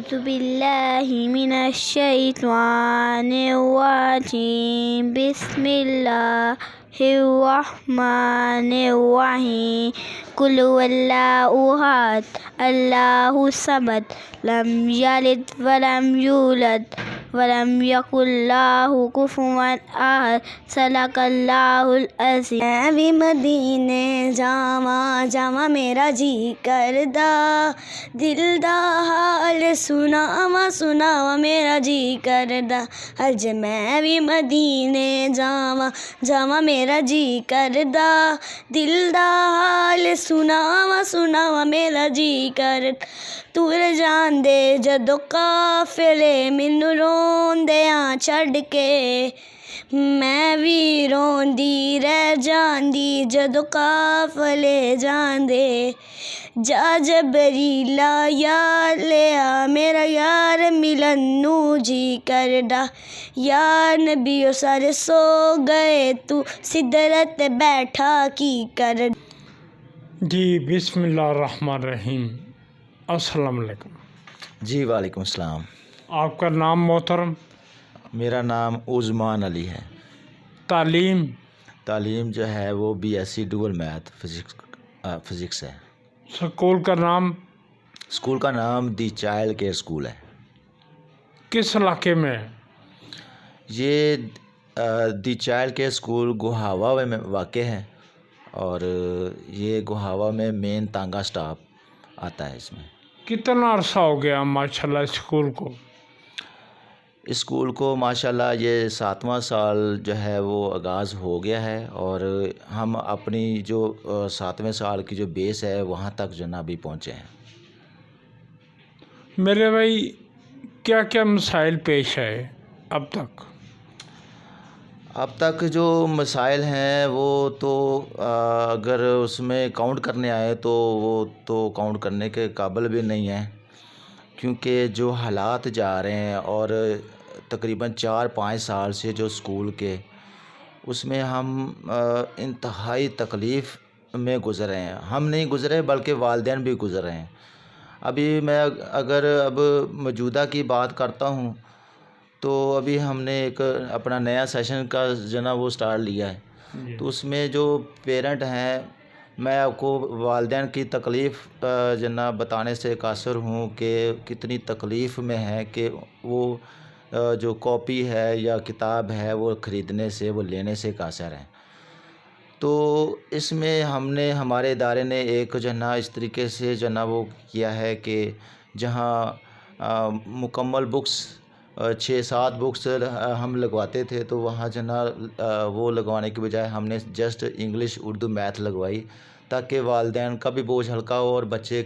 أعوذ بالله من الشيطان الرجيم بسم الله الرحمن الرحيم قل هو الله أحد الله الصمد لم يلد ولم يولد ولم يكن له كفوا أحد صدق اللہ العظیم۔ میں بھی مدینے جاواں جاواں میرا جی کردا، دل دا حال سناواں سناواں میرا جی کردا، اج میں بھی مدینے جاواں جاواں میرا جی کردا، دل دا حال سناواں سناواں میرا جی کردا۔ تر جاندے جدوں قافلے مینوں روندیاں چھڈ کے، میں بھی روندی رہ جاندی جدوں قافلے جاندے، جا جبریلا یار لیا میرا یار ملن نوں جی کردا، یا نبیو سارے سو گئے تو سدرت تے بیٹھا کی کردا۔ جی بسم اللہ الرحمن الرحیم۔ السلام علیکم۔ جی وعلیکم السلام۔ آپ کا نام محترم؟ میرا نام عثمان علی ہے۔ تعلیم جو ہے وہ BSc ڈوول میتھ فزکس ہے۔ سکول کا نام؟ اسکول کا نام دی چائلڈ کیئر اسکول ہے۔ کس علاقے میں ہے؟ یہ دی چائلڈ کیئر اسکول گوہاوا میں واقع ہے، اور یہ گوہاوا میں مین تانگا سٹاپ آتا ہے۔ اس میں کتنا عرصہ ہو گیا ماشاءاللہ اسکول کو؟ اسکول کو ماشاءاللہ یہ 7واں سال جو ہے وہ آغاز ہو گیا ہے، اور ہم اپنی جو 7ویں سال کی جو بیس ہے وہاں تک جو نا بھی پہنچے ہیں۔ میرے بھائی کیا کیا مسائل پیش آئے اب تک؟ اب تک جو مسائل ہیں وہ تو اگر اس میں کاؤنٹ کرنے آئے تو وہ تو کاؤنٹ کرنے کے قابل بھی نہیں ہیں، کیونکہ جو حالات جا رہے ہیں، اور تقریباً 4-5 سال سے جو اسکول کے اس میں ہم انتہائی تکلیف میں گزر رہے ہیں۔ ہم نہیں گزرے بلکہ والدین بھی گزر رہے ہیں۔ ابھی میں اگر اب موجودہ کی بات کرتا ہوں تو ابھی ہم نے ایک اپنا نیا سیشن کا جو نا وہ سٹارٹ لیا ہے، تو اس میں جو پیرنٹ ہیں، میں آپ کو والدین کی تکلیف جو نا بتانے سے قاصر ہوں کہ کتنی تکلیف میں ہے کہ وہ جو کاپی ہے یا کتاب ہے وہ خریدنے سے، وہ لینے سے قاصر ہیں۔ تو اس میں ہم نے ہمارے ادارے نے ایک جو نا اس طریقے سے جو نا وہ کیا ہے کہ جہاں مکمل بکس 6-7 بکس ہم لگواتے تھے، تو وہاں جو نا وہ لگوانے کے بجائے ہم نے جسٹ انگلش اردو میتھ لگوائی، تاکہ والدین کا بھی بوجھ ہلکا ہو اور بچے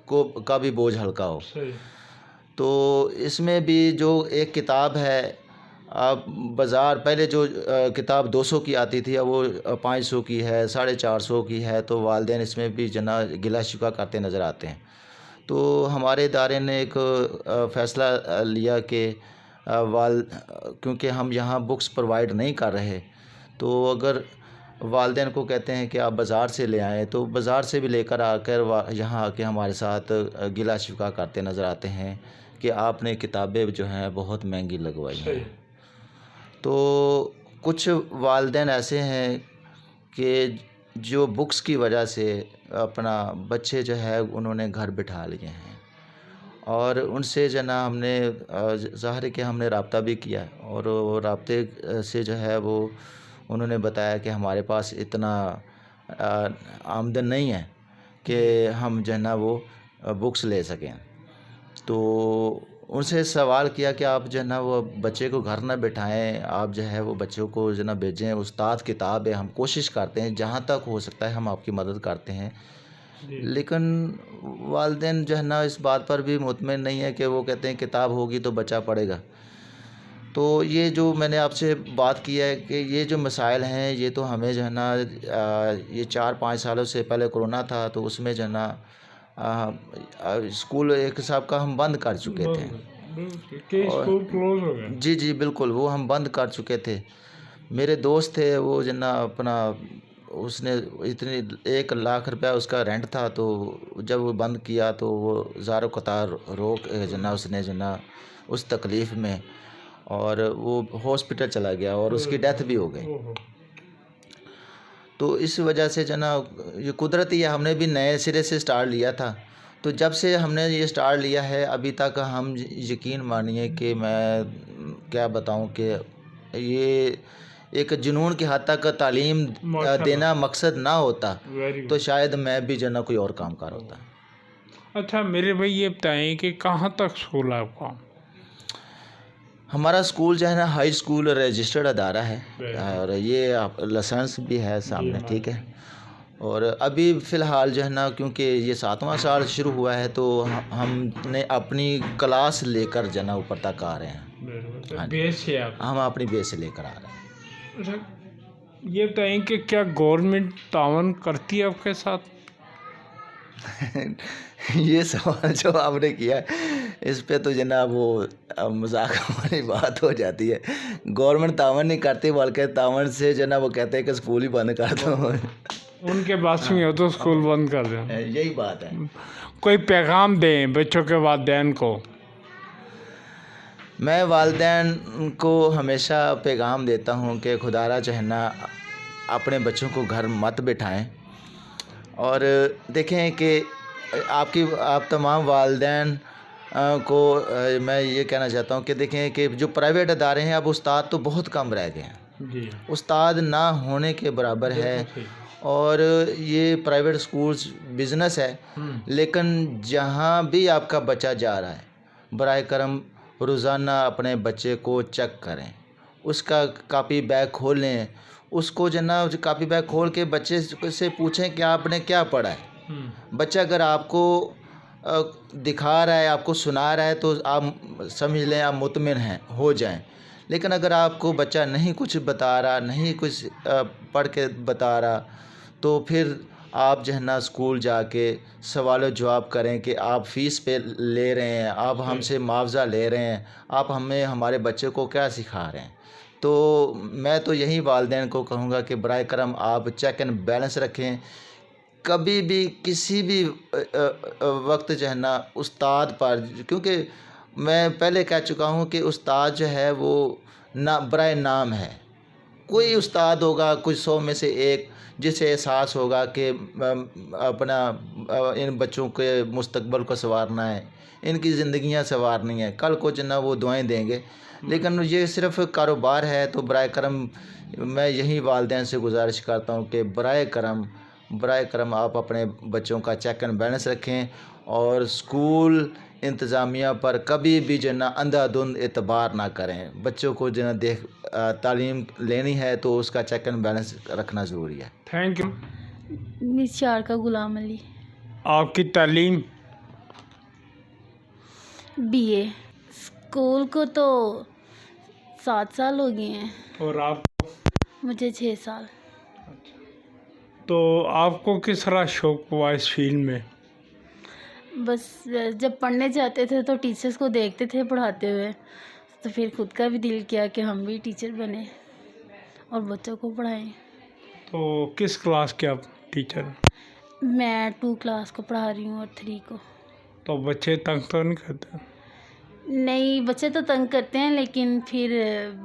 کو کا بھی بوجھ ہلکا ہو۔ تو اس میں بھی جو ایک کتاب ہے، اب بازار پہلے جو کتاب 200 کی آتی تھی اب وہ 500 کی ہے، 450 کی ہے، تو والدین اس میں بھی جنا گلا شکوہ کرتے نظر آتے ہیں۔ تو ہمارے ادارے نے ایک فیصلہ لیا کہ کیونکہ ہم یہاں بکس پرووائڈ نہیں کر رہے، تو اگر والدین کو کہتے ہیں کہ آپ بازار سے لے آئیں، تو بازار سے بھی لے کر آ کر یہاں آ کے ہمارے ساتھ گلا شکوہ کرتے نظر آتے ہیں کہ آپ نے کتابیں جو ہیں بہت مہنگی لگوائی ہیں۔ تو کچھ والدین ایسے ہیں کہ جو بکس کی وجہ سے اپنا بچے جو ہے انہوں نے گھر بٹھا لیے ہیں، اور ان سے جو نا ہم نے ظاہر ہے کہ ہم نے رابطہ بھی کیا، اور وہ رابطے سے جو ہے وہ انہوں نے بتایا کہ ہمارے پاس اتنا آمدن نہیں ہے کہ ہم جو ہے نا وہ بکس لے سکیں۔ تو ان سے سوال کیا کہ آپ جو ہے نا وہ بچے کو گھر نہ بٹھائیں، آپ جو ہے وہ بچوں کو جو نا بھیجیں، استاد کتاب ہے، ہم کوشش کرتے ہیں جہاں تک ہو سکتا ہے ہم آپ کی مدد کرتے ہیں، لیکن والدین جو ہے نا اس بات پر بھی مطمئن نہیں ہے کہ وہ کہتے ہیں کتاب ہوگی تو بچہ پڑھے گا۔ تو یہ جو میں نے آپ سے بات کی ہے کہ یہ جو مسائل ہیں یہ تو ہمیں جو ہے نا یہ 4-5 سالوں سے پہلے کرونا تھا تو اس میں جو ہے نا اسکول ایک حساب کا ہم بند کر چکے تھے۔ جی بالکل، وہ ہم بند کر چکے تھے۔ میرے دوست تھے وہ جو نا اپنا اس نے اتنی 1,00,000 روپیہ اس کا رینٹ تھا، تو جب وہ بند کیا تو وہ زار و قطار روک جنا اس نے جنا اس تکلیف میں، اور وہ ہاسپٹل چلا گیا اور اس کی ڈیتھ بھی ہو گئی۔ تو اس وجہ سے جنا یہ قدرتی ہے، ہم نے بھی نئے سرے سے سٹارٹ لیا تھا، تو جب سے ہم نے یہ سٹارٹ لیا ہے ابھی تک ہم یقین مانیے کہ میں کیا بتاؤں کہ یہ ایک جنون کی حد تک تعلیم دینا مقصد نہ ہوتا تو شاید میں بھی جو نا کوئی اور کام کار ہوتا۔ اچھا میرے بھائی یہ بتائیں کہ کہاں تک اسکول ہے آپ کا؟ ہمارا اسکول جو ہے نا ہائی اسکول رجسٹرڈ ادارہ ہے، اور یہ لائسنس بھی ہے سامنے، ٹھیک ہے۔ اور ابھی فی الحال جو ہے نا کیونکہ یہ 7واں سال شروع ہوا ہے تو ہم نے اپنی کلاس لے کر جو ہے نا اوپر تک آ رہے ہیں، بیس ہے آپ؟ ہم اپنی بیس سے لے کر آ رہے ہیں۔ اچھا یہ بتائیں کہ کیا گورنمنٹ تعاون کرتی ہے آپ کے ساتھ؟ یہ سوال جو آپ نے کیا ہے اس پہ تو جناب وہ مذاق والی بات ہو جاتی ہے۔ گورنمنٹ تعاون نہیں کرتی بلکہ تعاون سے جناب وہ کہتے ہیں کہ اسکول ہی بند کر دو۔ ان کے پاس میں ہو تو اسکول بند کر دیں، یہی بات ہے۔ کوئی پیغام دیں بچوں کے والدین کو؟ میں والدین کو ہمیشہ پیغام دیتا ہوں کہ خدا را جو ہے نا اپنے بچوں کو گھر مت بٹھائیں، اور دیکھیں کہ آپ تمام والدین کو میں یہ کہنا چاہتا ہوں کہ دیکھیں کہ جو پرائیویٹ ادارے ہیں اب استاد تو بہت کم رہ گئے ہیں، استاد نہ ہونے کے برابر ہے، اور یہ پرائیویٹ سکولز بزنس ہے، لیکن جہاں بھی آپ کا بچہ جا رہا ہے برائے کرم روزانہ اپنے بچے کو چیک کریں، اس کا کاپی بیگ کھول لیں، اس کو جو نا کاپی بیگ کھول کے بچے سے پوچھیں کہ آپ نے کیا پڑھا ہے۔ بچہ اگر آپ کو دکھا رہا ہے، آپ کو سنا رہا ہے تو آپ سمجھ لیں آپ مطمئن ہیں ہو جائیں، لیکن اگر آپ کو بچہ نہیں کچھ بتا رہا، نہیں کچھ پڑھ کے بتا رہا، تو پھر آپ جو ہے نا اسکول جا کے سوال و جواب کریں کہ آپ فیس پہ لے رہے ہیں، آپ ہم سے معاوضہ لے رہے ہیں، آپ ہمیں ہمارے بچے کو کیا سکھا رہے ہیں۔ تو میں تو یہی والدین کو کہوں گا کہ برائے کرم آپ چیک اینڈ بیلنس رکھیں، کبھی بھی کسی بھی وقت جو ہے نا استاد پر، کیونکہ میں پہلے کہہ چکا ہوں کہ استاد جو ہے وہ برائے نام ہے، کوئی استاد ہوگا کچھ 100 میں سے ایک جسے احساس ہوگا کہ اپنا ان بچوں کے مستقبل کو سنوارنا ہے، ان کی زندگیاں سنوارنی ہیں، کل کو جنا وہ دعائیں دیں گے، لیکن یہ صرف کاروبار ہے۔ تو برائے کرم میں یہی والدین سے گزارش کرتا ہوں کہ برائے کرم آپ اپنے بچوں کا چیک اینڈ بیلنس رکھیں، اور اسکول انتظامیہ پر کبھی بھی جو نا اندھا دھند اعتبار نہ کریں۔ بچوں کو جو نا تعلیم لینی ہے تو اس کا چیک اینڈ بیلنس رکھنا ضروری ہے۔ Thank you. مس شارکا غلام علی، آپ کی تعلیم؟ BA۔ اسکول کو تو 7 سال ہو گئے ہیں، اور آپ؟ مجھے 6 سال۔ تو آپ کو کس طرح شوق ہوا اس فیلڈ میں؟ بس جب پڑھنے جاتے تھے تو ٹیچرز کو دیکھتے تھے پڑھاتے ہوئے، تو پھر خود کا بھی دل کیا کہ ہم بھی ٹیچر بنیں اور بچوں کو پڑھائیں۔ تو کس کلاس کے آپ ٹیچر؟ میں 2 کلاس کو پڑھا رہی ہوں اور 3 کو۔ تو بچے تنگ تو نہیں کرتے؟ نہیں، بچے تو تنگ کرتے ہیں لیکن پھر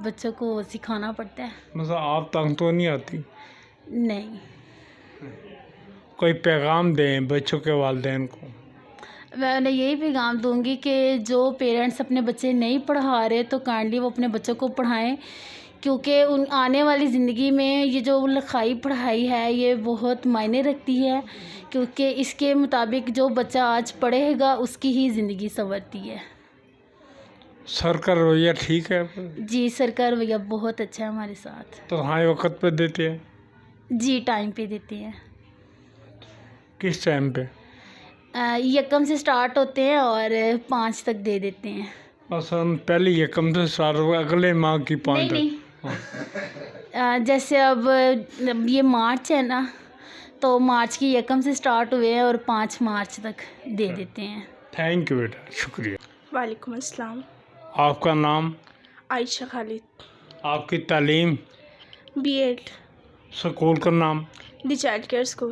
بچوں کو سکھانا پڑتا ہے۔ مثلا آپ تنگ تو نہیں آتی؟ نہیں۔ کوئی پیغام دیں بچوں کے والدین کو؟ میں انہیں یہی پیغام دوں گی کہ جو پیرنٹس اپنے بچے نہیں پڑھا رہے تو کائنڈلی وہ اپنے بچوں کو پڑھائیں، کیونکہ ان آنے والی زندگی میں یہ جو لکھائی پڑھائی ہے یہ بہت معنی رکھتی ہے، کیونکہ اس کے مطابق جو بچہ آج پڑھے گا اس کی ہی زندگی سنورتی ہے۔ سر کا رویہ ٹھیک ہے؟ جی، سر کا رویہ بہت اچھا ہے ہمارے ساتھ۔ تنخواہیں وقت پہ دیتے ہیں؟ جی، ٹائم پہ دیتے ہیں۔ کس ٹائم پہ؟ 1 سے سٹارٹ ہوتے ہیں اور 5 تک دے دیتے ہیں۔ مثلا پہلے 1 سے سٹارٹ ہوا، اگلے ماہ کی 5 نہیں، جیسے اب یہ مارچ ہے نا، تو مارچ کی 1 سے سٹارٹ ہوئے ہیں اور 5 مارچ تک دے دیتے ہیں۔ تھینک یو بیٹا، شکریہ۔ وعلیکم السلام۔ آپ کا نام؟ عائشہ خالد۔ آپ کی تعلیم؟ BEd۔ سکول کا نام؟ The child care school.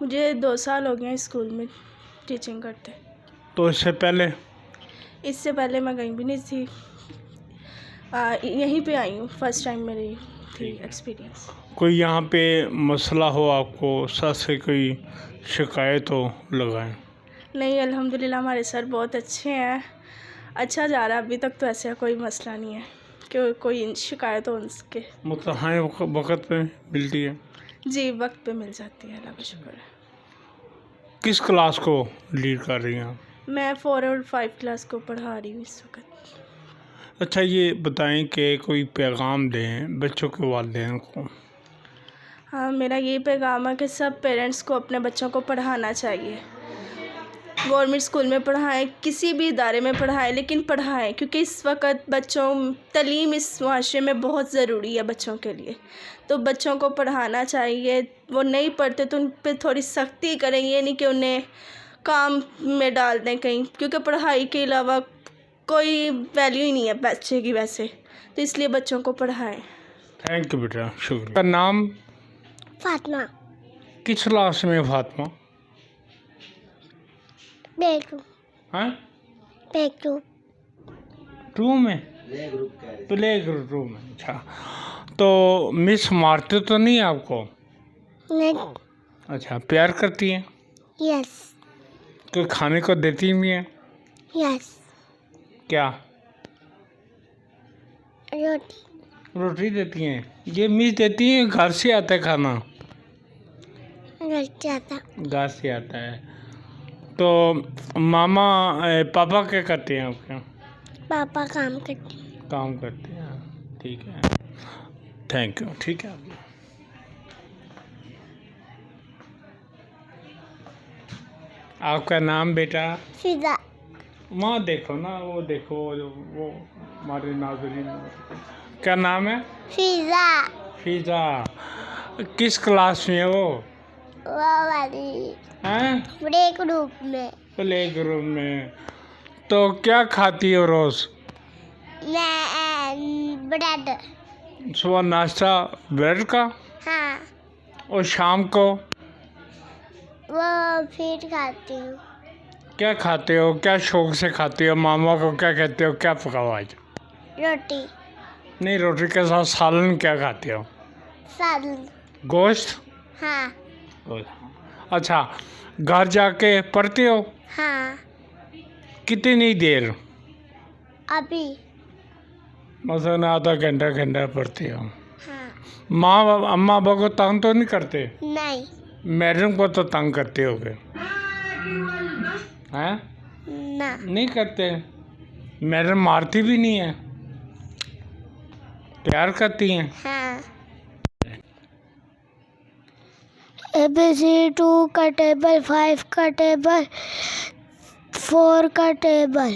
مجھے 2 سال ہو گئے ہیں اسکول میں ٹیچنگ کرتے. تو اس سے پہلے اس سے پہلے میں کہیں بھی نہیں تھی, یہیں پہ آئی ہوں, فرسٹ ٹائم میری تھی ایکسپیرینس. کوئی یہاں پہ مسئلہ ہو آپ کو, سر سے کوئی شکایت ہو لگائیں؟ نہیں, الحمدللہ ہمارے سر بہت اچھے ہیں, اچھا جا رہا ہے ابھی تک, تو ایسا کوئی مسئلہ نہیں ہے کہ کوئی شکایت ہو ان کے. متحائیں وقت پہ ملتی ہے؟ جی وقت پہ مل جاتی ہے, اللہ کا شکر ہے. کس کلاس کو لیڈ کر رہی ہیں آپ؟ میں 4 اور 5 کلاس کو پڑھا رہی ہوں اس وقت. اچھا یہ بتائیں کہ کوئی پیغام دیں بچوں کے والدین کو. ہاں, میرا یہی پیغام ہے کہ سب پیرنٹس کو اپنے بچوں کو پڑھانا چاہیے. گورنمنٹ اسکول میں پڑھائیں, کسی بھی ادارے میں پڑھائیں, لیکن پڑھائیں, کیونکہ اس وقت بچوں تعلیم اس معاشرے میں بہت ضروری ہے بچوں کے لیے. تو بچوں کو پڑھانا چاہیے. وہ نہیں پڑھتے تو ان پہ تھوڑی سختی کریں, یہ نہیں کہ انہیں کام میں ڈال دیں کہیں, کیونکہ پڑھائی کے علاوہ کوئی ویلیو ہی نہیں ہے بچے کی ویسے, تو اس لیے بچوں کو پڑھائیں. تھینک یو بیٹا, شکریہ. کا نام فاطمہ. کس کلاس میں فاطمہ؟ Bed room. ہاں, بیڈ روم. روم میں, پلے روم میں. اچھا, تو مس مارتے تو نہیں آپ کو؟ نہیں. اچھا, پیار کرتی ہیں؟ یس. کوئی کھانے کو دیتی بھی ہیں؟ یس. کیا روٹی. روٹی دیتی ہیں؟ یہ مس دیتی ہیں, گھر سے آتا ہے کھانا؟ روٹی آتا. گھر سے آتا ہے. تو ماما پاپا کیا کرتے ہیں آپ کے؟ پاپا کام کرتے. کام کرتے ہیں. ٹھیک ہے, تھینک یو. ٹھیک ہے. آپ کا نام بیٹا؟ فضا. وہاں دیکھو نا, وہ دیکھو وہ ہمارے ناظرین. کیا نام ہے؟ فضا. فضا. کس کلاس میں ہے وہ؟ وہ والی ہیں, بریک روم میں. پلے گروپ میں. تو کیا کھاتی ہو روز؟ میں بریڈ. صبح ناشتہ بریڈ کا, ہاں. اور شام کو وہ پھر کھاتی ہوں. کیا کھاتے ہو, کیا شوق سے کھاتے ہو؟ ماما کو کیا کہتے ہو, کیا پکاؤ آج؟ روٹی. نہیں, روٹی کے ساتھ سالن کیا کھاتے ہو؟ سالن. گوشت؟ ہاں. اچھا, گھر جا کے پڑھتے ہو؟ ہاں. کتنی دیر؟ ابھی. مثلاً آدھا گھنٹہ پڑھتے ہو. ہاں. ماں اماں ابا کو تنگ تو نہیں کرتے؟ نہیں. میڈم کو تو تنگ کرتے ہو گے ہیں؟ نہ. نہیں کرتے. میڈم مارتی بھی نہیں ہے, پیار کرتی ہیں. ہاں. ABC 2 کا ٹیبل, 5 کا ٹیبل, 4 کا ٹیبل.